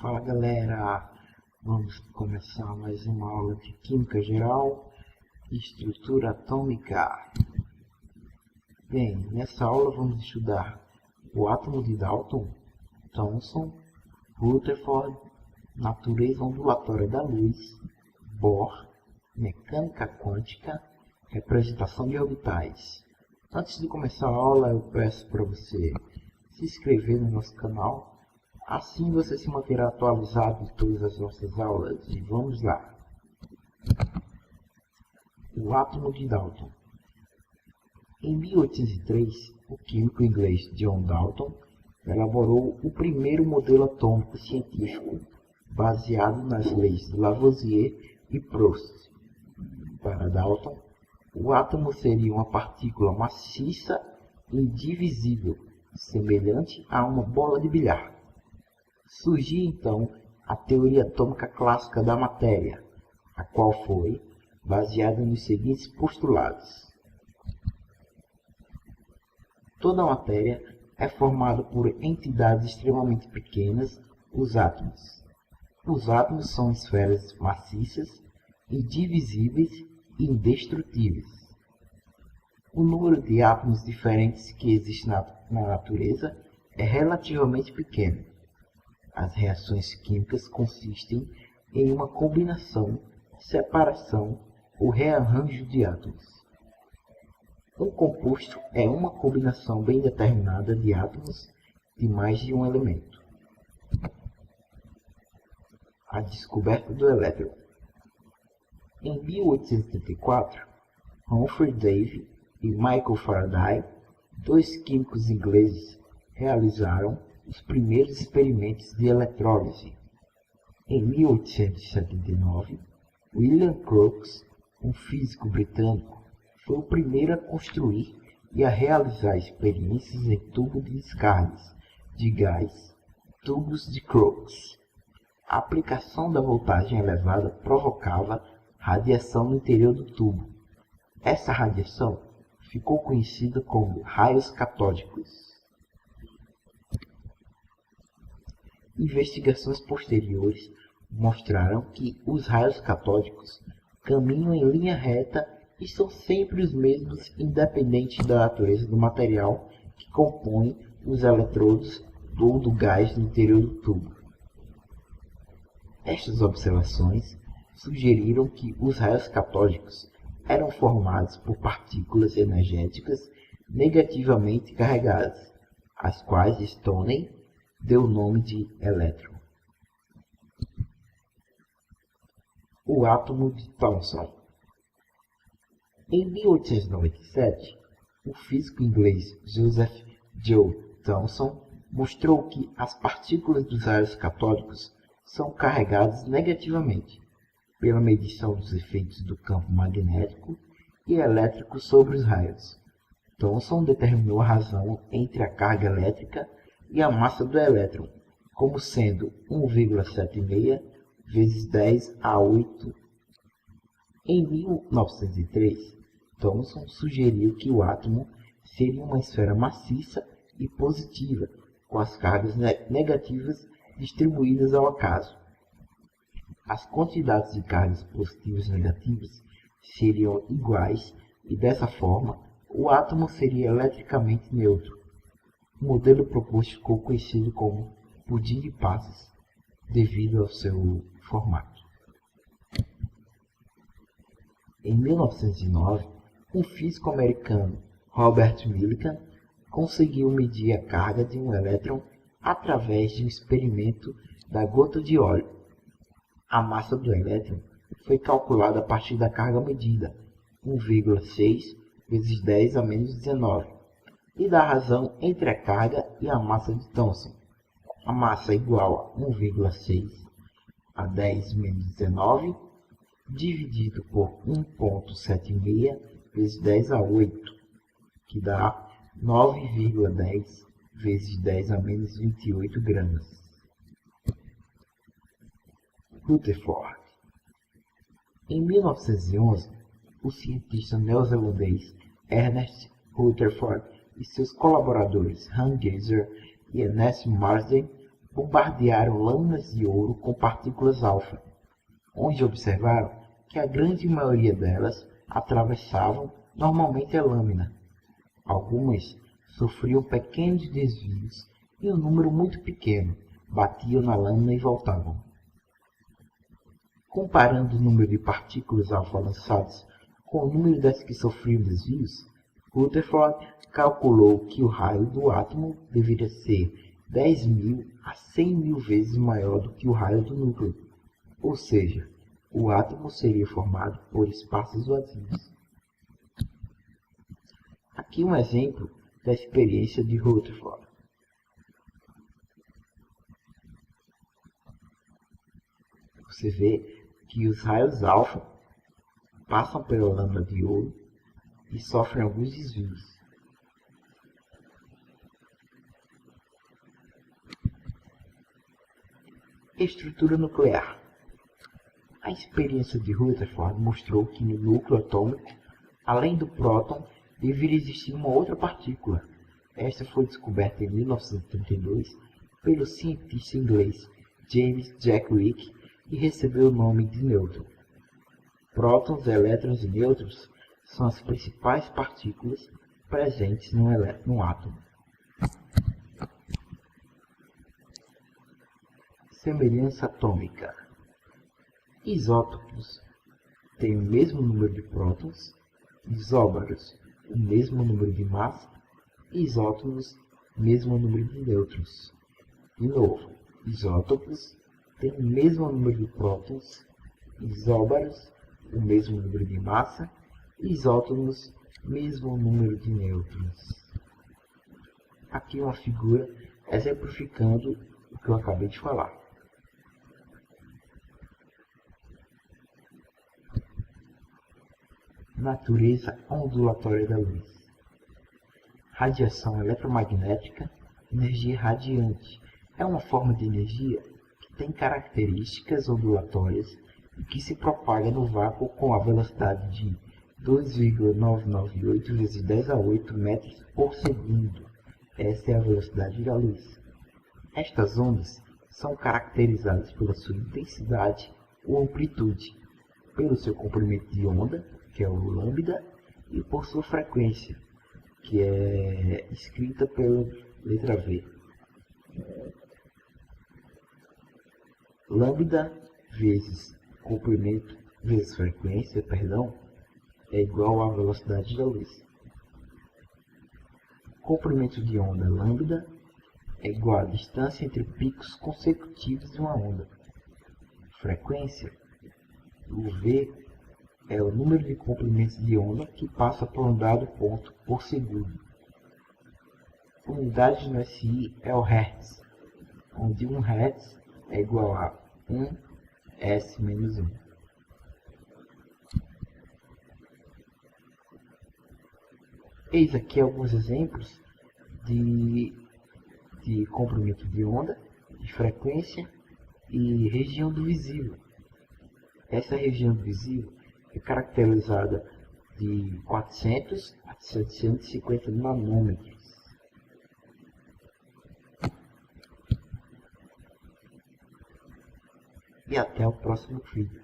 Fala galera, vamos começar mais uma aula de Química Geral e Estrutura Atômica. Bem, nessa aula vamos estudar o átomo de Dalton, Thomson, Rutherford, natureza ondulatória da luz, Bohr, mecânica quântica, representação de orbitais. Antes de começar a aula, eu peço para você se inscrever no nosso canal. Assim você se manterá atualizado de todas as nossas aulas. E vamos lá. O átomo de Dalton. Em 1803, o químico inglês John Dalton elaborou o primeiro modelo atômico científico, baseado nas leis de Lavoisier e Proust. Para Dalton, o átomo seria uma partícula maciça e indivisível, semelhante a uma bola de bilhar. Surgiu então a teoria atômica clássica da matéria, a qual foi baseada nos seguintes postulados. Toda a matéria é formada por entidades extremamente pequenas, os átomos. Os átomos são esferas maciças, indivisíveis e indestrutíveis. O número de átomos diferentes que existe na natureza é relativamente pequeno. As reações químicas consistem em uma combinação, separação ou rearranjo de átomos. Um composto é uma combinação bem determinada de átomos de mais de um elemento. A descoberta do elétron. Em 1834, Humphrey Davy e Michael Faraday, dois químicos ingleses, realizaram os primeiros experimentos de eletrólise. Em 1879, William Crookes, um físico britânico, foi o primeiro a construir e a realizar experiências em tubo de descargas de gás, tubos de Crookes. A aplicação da voltagem elevada provocava radiação no interior do tubo. Essa radiação ficou conhecida como raios catódicos. Investigações posteriores mostraram que os raios catódicos caminham em linha reta e são sempre os mesmos, independente da natureza do material que compõe os eletrodos ou do gás no interior do tubo. Estas observações sugeriram que os raios catódicos eram formados por partículas energéticas negativamente carregadas, as quais Stoney deu o nome de elétron. O átomo de Thomson. Em 1897, o físico inglês Joseph Joe Thomson mostrou que as partículas dos raios catódicos são carregadas negativamente pela medição dos efeitos do campo magnético e elétrico sobre os raios. Thomson determinou a razão entre a carga elétrica e a massa do elétron, como sendo 1,76 vezes 10 a 8. Em 1903, Thomson sugeriu que o átomo seria uma esfera maciça e positiva, com as cargas negativas distribuídas ao acaso. As quantidades de cargas positivas e negativas seriam iguais e, dessa forma, o átomo seria eletricamente neutro. O modelo proposto ficou conhecido como pudim de passas, devido ao seu formato. Em 1909, um físico americano, Robert Millikan, conseguiu medir a carga de um elétron através de um experimento da gota de óleo. A massa do elétron foi calculada a partir da carga medida, 1,6 vezes 10 a menos 19. E da razão entre a carga e a massa de Thomson. A massa é igual a 1,6 a 10 menos 19, dividido por 1,76 vezes 10 a 8, que dá 9,10 vezes 10 a menos 28 gramas. Rutherford. Em 1911, o cientista neozelandês Ernest Rutherford e seus colaboradores Hans Geiger e Ernest Marsden bombardearam lâminas de ouro com partículas alfa, onde observaram que a grande maioria delas atravessavam normalmente a lâmina. Algumas sofriam pequenos desvios e um número muito pequeno batiam na lâmina e voltavam. Comparando o número de partículas alfa lançadas com o número das que sofriam desvios, Rutherford calculou que o raio do átomo deveria ser 10.000 a 100.000 vezes maior do que o raio do núcleo, ou seja, o átomo seria formado por espaços vazios. Aqui um exemplo da experiência de Rutherford. Você vê que os raios alfa passam pela lâmina de ouro e sofrem alguns desvios. Estrutura nuclear. A experiência de Rutherford mostrou que no núcleo atômico, além do próton, deveria existir uma outra partícula. Esta foi descoberta em 1932 pelo cientista inglês James Chadwick e recebeu o nome de nêutron. Prótons, elétrons e nêutrons são as principais partículas presentes no átomo. Semelhança atômica. Isótopos têm o mesmo número de prótons, isóbaros o mesmo número de massa e isótopos o mesmo número de nêutrons. De novo, isótopos têm o mesmo número de prótons, isóbaros o mesmo número de massa e isótopos o mesmo número de nêutrons. Aqui uma figura exemplificando o que eu acabei de falar. Natureza ondulatória da luz. Radiação eletromagnética, energia radiante, é uma forma de energia que tem características ondulatórias e que se propaga no vácuo com a velocidade de 2,998 vezes 10 a 8 metros por segundo. Essa é a velocidade da luz. Estas ondas são caracterizadas pela sua intensidade ou amplitude, pelo seu comprimento de onda, que é o lambda, e por sua frequência, que é escrita pela letra V. Lambda vezes comprimento vezes frequência, é igual à velocidade da luz. Comprimento de onda lambda é igual à distância entre picos consecutivos de uma onda. Frequência, o V, é o número de comprimentos de onda que passa por um dado ponto por segundo. Unidade no SI é o Hertz, onde 1 Hz é igual a 1 S menos 1. Eis aqui alguns exemplos de comprimento de onda, de frequência e região do visível. Essa região do visível é caracterizada de 400 a 750 nanômetros. E até o próximo vídeo.